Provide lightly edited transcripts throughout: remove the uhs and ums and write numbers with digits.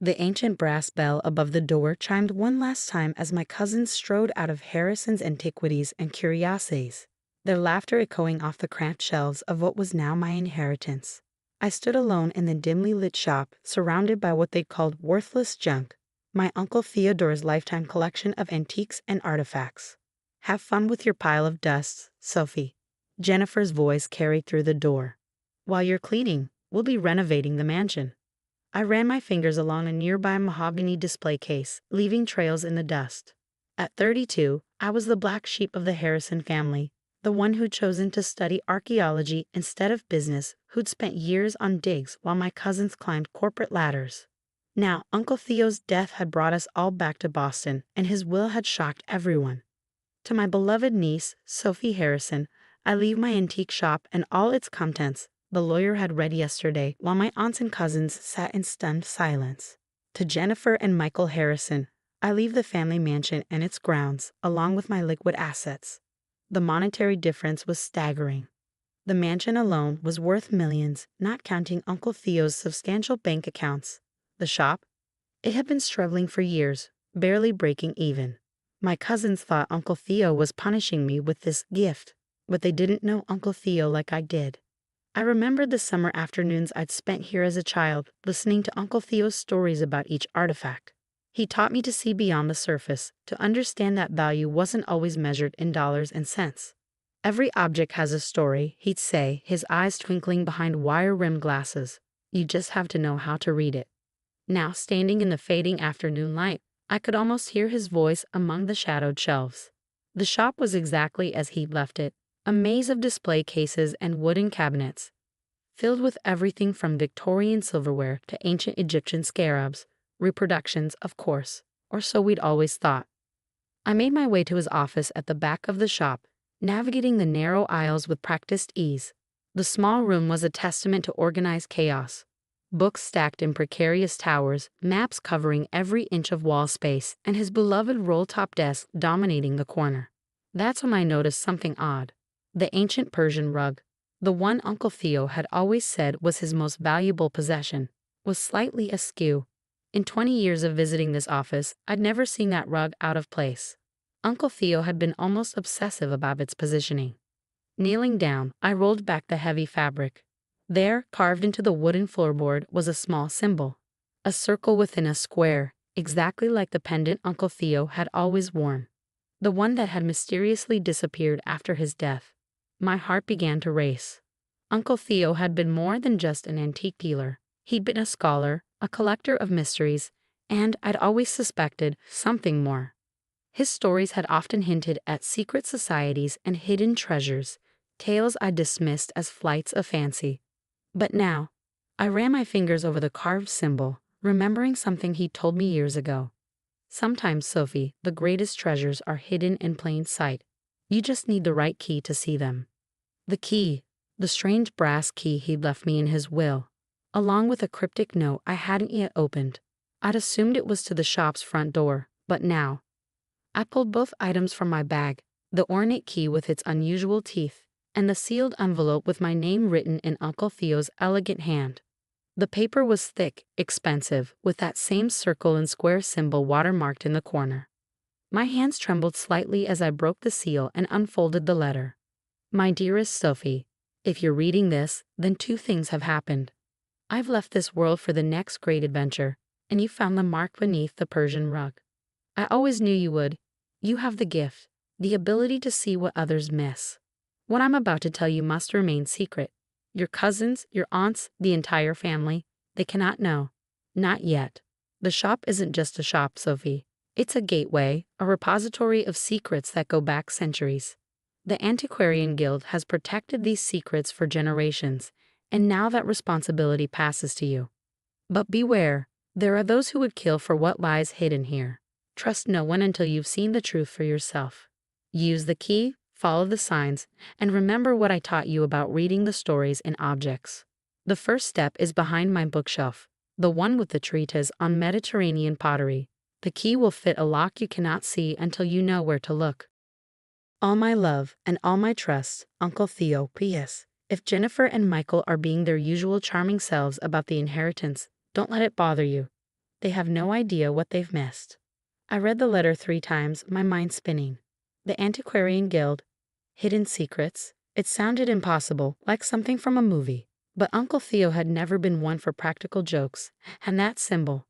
The ancient brass bell above the door chimed one last time as my cousins strode out of Harrison's Antiquities and Curiosities, their laughter echoing off the cramped shelves of what was now my inheritance. I stood alone in the dimly lit shop, surrounded by what they called worthless junk, my Uncle Theodore's lifetime collection of antiques and artifacts. "Have fun with your pile of dust, Sophie," Jennifer's voice carried through the door. "While you're cleaning, we'll be renovating the mansion." I ran my fingers along a nearby mahogany display case, leaving trails in the dust. At 32, I was the black sheep of the Harrison family, the one who'd chosen to study archaeology instead of business, who'd spent years on digs while my cousins climbed corporate ladders. Now, Uncle Theo's death had brought us all back to Boston, and his will had shocked everyone. To my beloved niece, Sophie Harrison, I leave my antique shop and all its contents the lawyer had read yesterday while my aunts and cousins sat in stunned silence. To Jennifer and Michael Harrison, I leave the family mansion and its grounds, along with my liquid assets. The monetary difference was staggering. The mansion alone was worth millions, not counting Uncle Theo's substantial bank accounts. The shop? It had been struggling for years, barely breaking even. My cousins thought Uncle Theo was punishing me with this gift, but they didn't know Uncle Theo like I did. I remembered the summer afternoons I'd spent here as a child, listening to Uncle Theo's stories about each artifact. He taught me to see beyond the surface, to understand that value wasn't always measured in dollars and cents. "Every object has a story," he'd say, his eyes twinkling behind wire-rimmed glasses. "You just have to know how to read it." Now, standing in the fading afternoon light, I could almost hear his voice among the shadowed shelves. The shop was exactly as he'd left it, a maze of display cases and wooden cabinets, filled with everything from Victorian silverware to ancient Egyptian scarabs, reproductions, of course, or so we'd always thought. I made my way to his office at the back of the shop, navigating the narrow aisles with practiced ease. The small room was a testament to organized chaos. Books stacked in precarious towers, maps covering every inch of wall space, and his beloved roll-top desk dominating the corner. That's when I noticed something odd. The ancient Persian rug, the one Uncle Theo had always said was his most valuable possession, was slightly askew. In 20 years of visiting this office, I'd never seen that rug out of place. Uncle Theo had been almost obsessive about its positioning. Kneeling down, I rolled back the heavy fabric. There, carved into the wooden floorboard, was a small symbol, a circle within a square, exactly like the pendant Uncle Theo had always worn, the one that had mysteriously disappeared after his death. My heart began to race. Uncle Theo had been more than just an antique dealer. He'd been a scholar, a collector of mysteries, and I'd always suspected something more. His stories had often hinted at secret societies and hidden treasures, tales I dismissed as flights of fancy. But now, I ran my fingers over the carved symbol, remembering something he told me years ago. "Sometimes, Sophie, the greatest treasures are hidden in plain sight. You just need the right key to see them." The key, the strange brass key he'd left me in his will, along with a cryptic note I hadn't yet opened. I'd assumed it was to the shop's front door, but now. I pulled both items from my bag, the ornate key with its unusual teeth, and the sealed envelope with my name written in Uncle Theo's elegant hand. The paper was thick, expensive, with that same circle and square symbol watermarked in the corner. My hands trembled slightly as I broke the seal and unfolded the letter. "My dearest Sophie, if you're reading this, then two things have happened. I've left this world for the next great adventure, and you found the mark beneath the Persian rug. I always knew you would. You have the gift, the ability to see what others miss. What I'm about to tell you must remain secret. Your cousins, your aunts, the entire family, they cannot know. Not yet. The shop isn't just a shop, Sophie. It's a gateway, a repository of secrets that go back centuries. The Antiquarian Guild has protected these secrets for generations, and now that responsibility passes to you. But beware, there are those who would kill for what lies hidden here. Trust no one until you've seen the truth for yourself. Use the key, follow the signs, and remember what I taught you about reading the stories in objects. The first step is behind my bookshelf, the one with the treatise on Mediterranean pottery. The key will fit a lock you cannot see until you know where to look. All my love and all my trust, Uncle Theo. P.S. If Jennifer and Michael are being their usual charming selves about the inheritance, don't let it bother you. They have no idea what they've missed. I read the letter 3 times, my mind spinning. The Antiquarian Guild. Hidden secrets. It sounded impossible, like something from a movie. But Uncle Theo had never been one for practical jokes, and that symbol.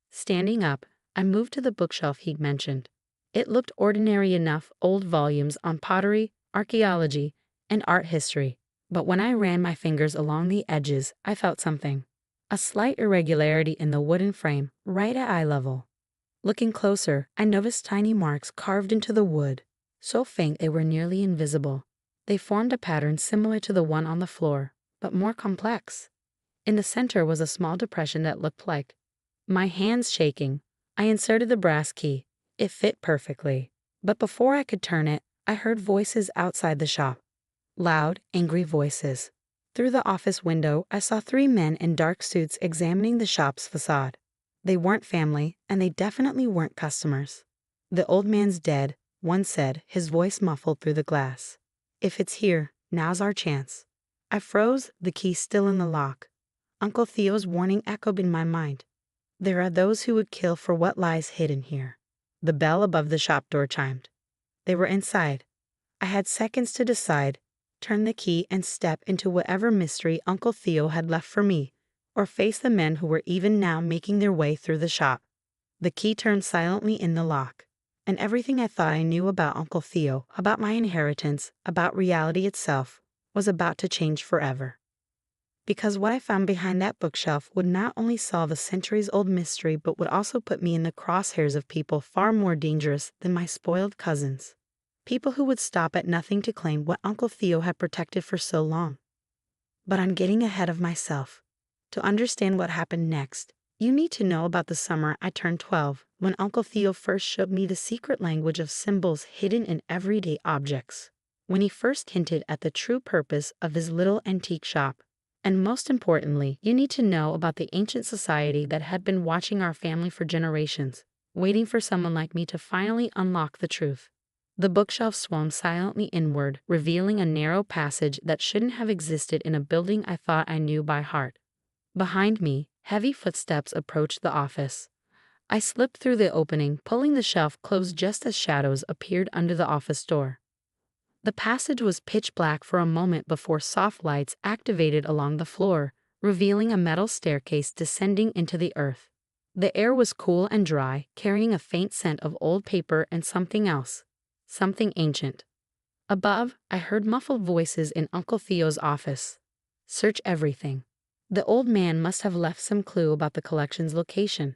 Standing up, I moved to the bookshelf he'd mentioned. It looked ordinary enough, old volumes on pottery, archaeology, and art history. But when I ran my fingers along the edges, I felt something. A slight irregularity in the wooden frame, right at eye level. Looking closer, I noticed tiny marks carved into the wood, so faint they were nearly invisible. They formed a pattern similar to the one on the floor, but more complex. In the center was a small depression that looked like. My hands shaking, I inserted the brass key. It fit perfectly. But before I could turn it, I heard voices outside the shop. Loud, angry voices. Through the office window, I saw 3 men in dark suits examining the shop's facade. They weren't family, and they definitely weren't customers. "The old man's dead," one said, his voice muffled through the glass. "If it's here, now's our chance." I froze, the key still in the lock. Uncle Theo's warning echoed in my mind. There are those who would kill for what lies hidden here. The bell above the shop door chimed. They were inside. I had seconds to decide, turn the key and step into whatever mystery Uncle Theo had left for me, or face the men who were even now making their way through the shop. The key turned silently in the lock, and everything I thought I knew about Uncle Theo, about my inheritance, about reality itself, was about to change forever. Because what I found behind that bookshelf would not only solve a centuries-old mystery but would also put me in the crosshairs of people far more dangerous than my spoiled cousins. People who would stop at nothing to claim what Uncle Theo had protected for so long. But I'm getting ahead of myself. To understand what happened next, you need to know about the summer I turned 12, when Uncle Theo first showed me the secret language of symbols hidden in everyday objects. When he first hinted at the true purpose of his little antique shop. And most importantly, you need to know about the ancient society that had been watching our family for generations, waiting for someone like me to finally unlock the truth. The bookshelf swung silently inward, revealing a narrow passage that shouldn't have existed in a building I thought I knew by heart. Behind me, heavy footsteps approached the office. I slipped through the opening, pulling the shelf closed just as shadows appeared under the office door. The passage was pitch black for a moment before soft lights activated along the floor, revealing a metal staircase descending into the earth. The air was cool and dry, carrying a faint scent of old paper and something else. Something ancient. Above, I heard muffled voices in Uncle Theo's office. Search everything. The old man must have left some clue about the collection's location.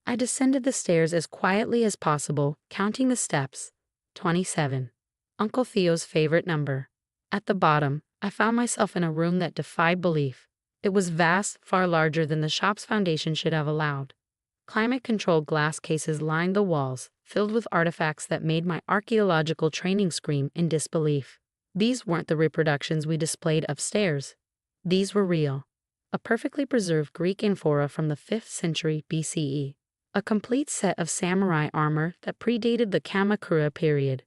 I descended the stairs as quietly as possible, counting the steps. 27. Uncle Theo's favorite number. At the bottom, I found myself in a room that defied belief. It was vast, far larger than the shop's foundation should have allowed. Climate-controlled glass cases lined the walls, filled with artifacts that made my archaeological training scream in disbelief. These weren't the reproductions we displayed upstairs. These were real. A perfectly preserved Greek amphora from the 5th century BCE. A complete set of samurai armor that predated the Kamakura period.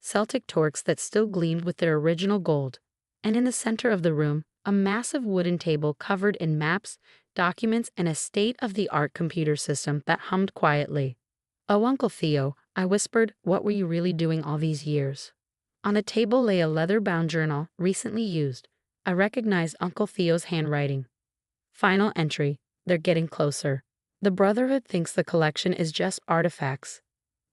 Celtic torques that still gleamed with their original gold. And in the center of the room, a massive wooden table covered in maps, documents, and a state-of-the-art computer system that hummed quietly. "Oh, Uncle Theo," I whispered, "what were you really doing all these years?" On a table lay a leather-bound journal, recently used. I recognized Uncle Theo's handwriting. Final entry. They're getting closer. The Brotherhood thinks the collection is just artifacts,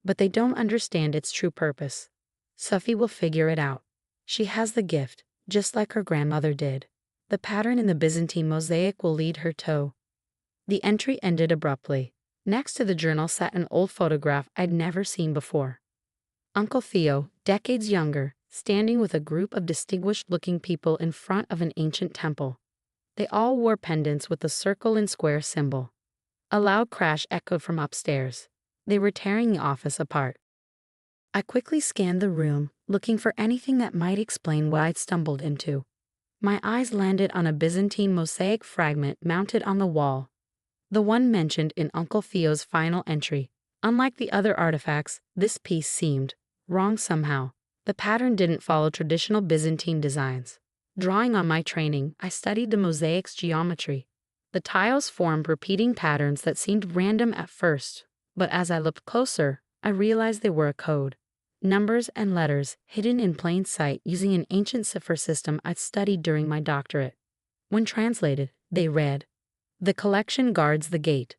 but they don't understand its true purpose. Sophie will figure it out. She has the gift, just like her grandmother did. The pattern in the Byzantine mosaic will lead her to. The entry ended abruptly. Next to the journal sat an old photograph I'd never seen before. Uncle Theo, decades younger, standing with a group of distinguished-looking people in front of an ancient temple. They all wore pendants with the circle and square symbol. A loud crash echoed from upstairs. They were tearing the office apart. I quickly scanned the room, looking for anything that might explain what I'd stumbled into. My eyes landed on a Byzantine mosaic fragment mounted on the wall. The one mentioned in Uncle Theo's final entry. Unlike the other artifacts, this piece seemed wrong somehow. The pattern didn't follow traditional Byzantine designs. Drawing on my training, I studied the mosaic's geometry. The tiles formed repeating patterns that seemed random at first, but as I looked closer, I realized they were a code. Numbers and letters hidden in plain sight using an ancient cipher system I'd studied during my doctorate. When translated, they read, "The collection guards the gate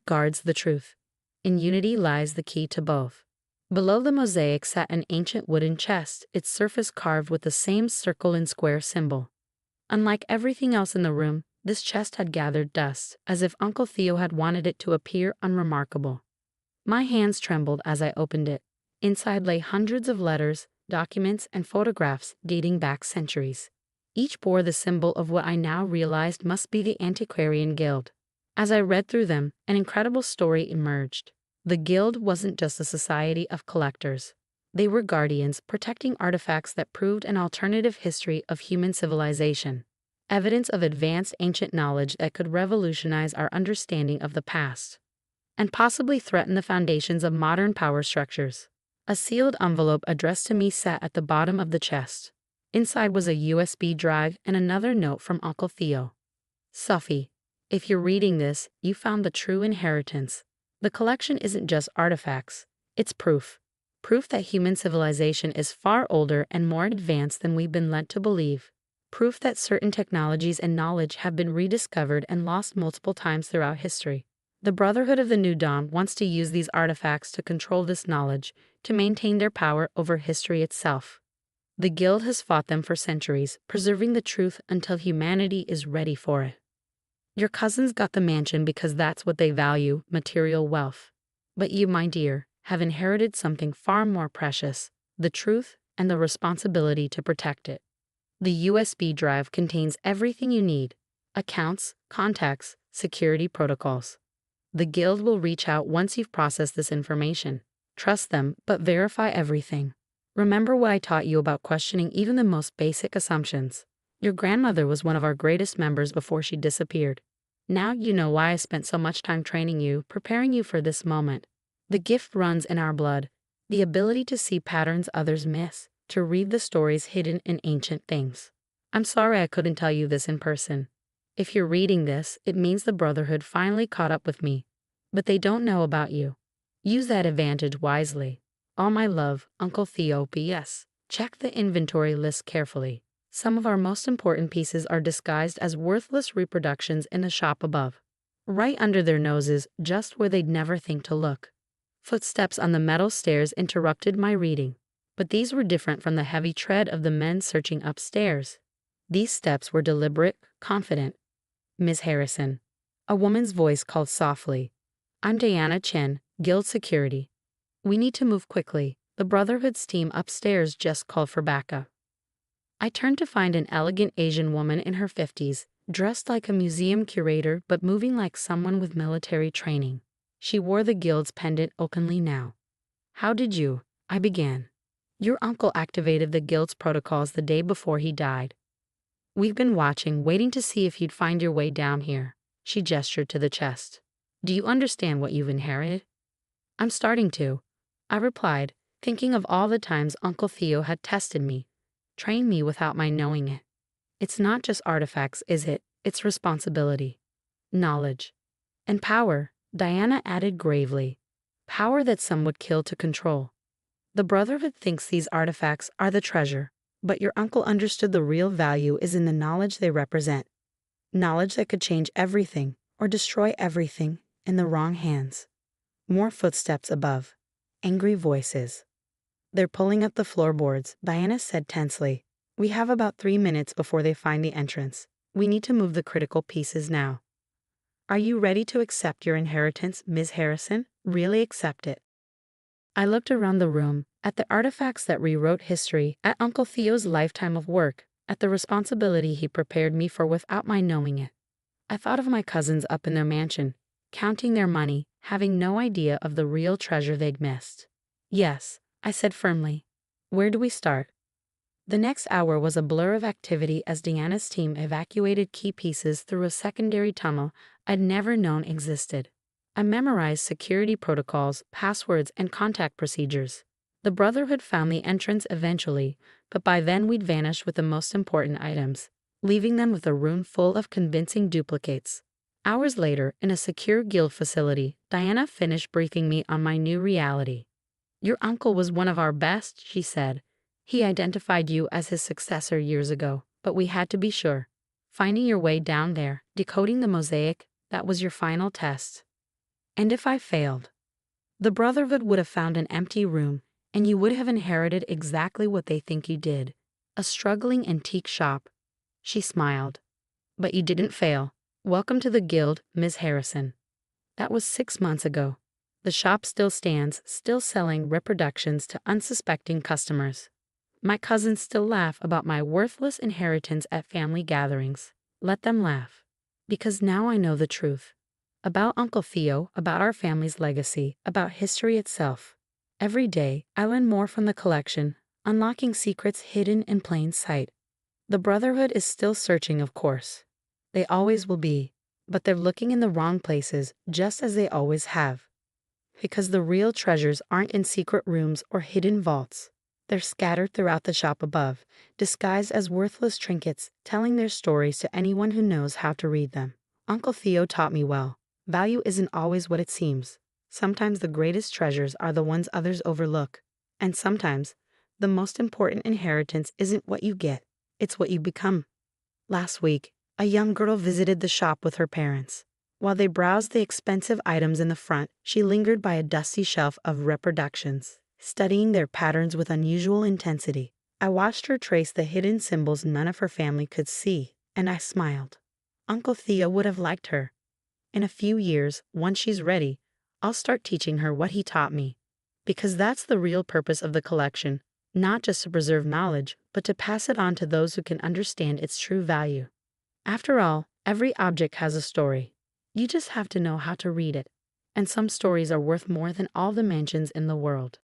guards the truth. In unity lies the key to both." Below the mosaic sat an ancient wooden chest, its surface carved with the same circle and square symbol. Unlike everything else in the room, this chest had gathered dust, as if Uncle Theo had wanted it to appear unremarkable. My hands trembled as I opened it. Inside lay hundreds of letters, documents, and photographs dating back centuries. Each bore the symbol of what I now realized must be the Antiquarian Guild. As I read through them, an incredible story emerged. The Guild wasn't just a society of collectors. They were guardians protecting artifacts that proved an alternative history of human civilization. Evidence of advanced ancient knowledge that could revolutionize our understanding of the past, and possibly threaten the foundations of modern power structures. A sealed envelope addressed to me sat at the bottom of the chest. Inside was a USB drive and another note from Uncle Theo. "Sophie, if you're reading this, you found the true inheritance. The collection isn't just artifacts, it's proof. Proof that human civilization is far older and more advanced than we've been led to believe. Proof that certain technologies and knowledge have been rediscovered and lost multiple times throughout history. The Brotherhood of the New Dawn wants to use these artifacts to control this knowledge, to maintain their power over history itself. The Guild has fought them for centuries, preserving the truth until humanity is ready for it. Your cousins got the mansion because that's what they value, material wealth. But you, my dear, have inherited something far more precious, the truth and the responsibility to protect it. The USB drive contains everything you need: accounts, contacts, security protocols. The Guild will reach out once you've processed this information. Trust them, but verify everything. Remember what I taught you about questioning even the most basic assumptions. Your grandmother was one of our greatest members before she disappeared. Now you know why I spent so much time training you, preparing you for this moment. The gift runs in our blood, the ability to see patterns others miss, to read the stories hidden in ancient things. I'm sorry I couldn't tell you this in person. If you're reading this, it means the Brotherhood finally caught up with me. But they don't know about you. Use that advantage wisely. All my love, Uncle Theo. P.S. Check the inventory list carefully. Some of our most important pieces are disguised as worthless reproductions in the shop above. Right under their noses, just where they'd never think to look. Footsteps on the metal stairs interrupted my reading. But these were different from the heavy tread of the men searching upstairs. These steps were deliberate, confident. "Miss Harrison." A woman's voice called softly. "I'm Diana Chen, Guild Security. We need to move quickly. The Brotherhood's team upstairs just called for backup." I turned to find an elegant Asian woman in her 50s, dressed like a museum curator but moving like someone with military training. She wore the Guild's pendant openly now. "How did you?" I began. "Your uncle activated the Guild's protocols the day before he died. We've been watching, waiting to see if you'd find your way down here." She gestured to the chest. "Do you understand what you've inherited?" "I'm starting to," I replied, thinking of all the times Uncle Theo had tested me, trained me without my knowing it. It's not just artifacts, is it? It's responsibility, knowledge, and power, Diana added gravely. Power that some would kill to control. The Brotherhood thinks these artifacts are the treasure, but your uncle understood the real value is in the knowledge they represent. Knowledge that could change everything, or destroy everything, in the wrong hands. More footsteps above. Angry voices. "They're pulling up the floorboards," Diana said tensely. "We have about 3 minutes before they find the entrance. We need to move the critical pieces now." "Are you ready to accept your inheritance, Ms. Harrison? Really accept it?" I looked around the room, at the artifacts that rewrote history, at Uncle Theo's lifetime of work, at the responsibility he prepared me for without my knowing it. I thought of my cousins up in their mansion, counting their money, having no idea of the real treasure they'd missed. "Yes," I said firmly. "Where do we start?" The next hour was a blur of activity as Diana's team evacuated key pieces through a secondary tunnel I'd never known existed. I memorized security protocols, passwords, and contact procedures. The Brotherhood found the entrance eventually, but by then we'd vanished with the most important items, leaving them with a room full of convincing duplicates. Hours later, in a secure guild facility, Diana finished briefing me on my new reality. Your uncle was one of our best, she said. He identified you as his successor years ago, but we had to be sure. Finding your way down there, decoding the mosaic, that was your final test. And if I failed? The Brotherhood would have found an empty room, and you would have inherited exactly what they think you did. A struggling antique shop. She smiled. But you didn't fail. Welcome to the guild, Ms. Harrison. That was 6 months ago. The shop still stands, still selling reproductions to unsuspecting customers. My cousins still laugh about my worthless inheritance at family gatherings. Let them laugh. Because now I know the truth. About Uncle Theo, about our family's legacy, about history itself. Every day, I learn more from the collection, unlocking secrets hidden in plain sight. The Brotherhood is still searching, of course. They always will be, but they're looking in the wrong places, just as they always have. Because the real treasures aren't in secret rooms or hidden vaults. They're scattered throughout the shop above, disguised as worthless trinkets, telling their stories to anyone who knows how to read them. Uncle Theo taught me well. Value isn't always what it seems. Sometimes the greatest treasures are the ones others overlook. And sometimes, the most important inheritance isn't what you get, it's what you become. Last week, a young girl visited the shop with her parents. While they browsed the expensive items in the front, she lingered by a dusty shelf of reproductions, studying their patterns with unusual intensity. I watched her trace the hidden symbols none of her family could see, and I smiled. Uncle Theo would have liked her. In a few years, once she's ready, I'll start teaching her what he taught me. Because that's the real purpose of the collection, not just to preserve knowledge, but to pass it on to those who can understand its true value. After all, every object has a story. You just have to know how to read it. And some stories are worth more than all the mansions in the world.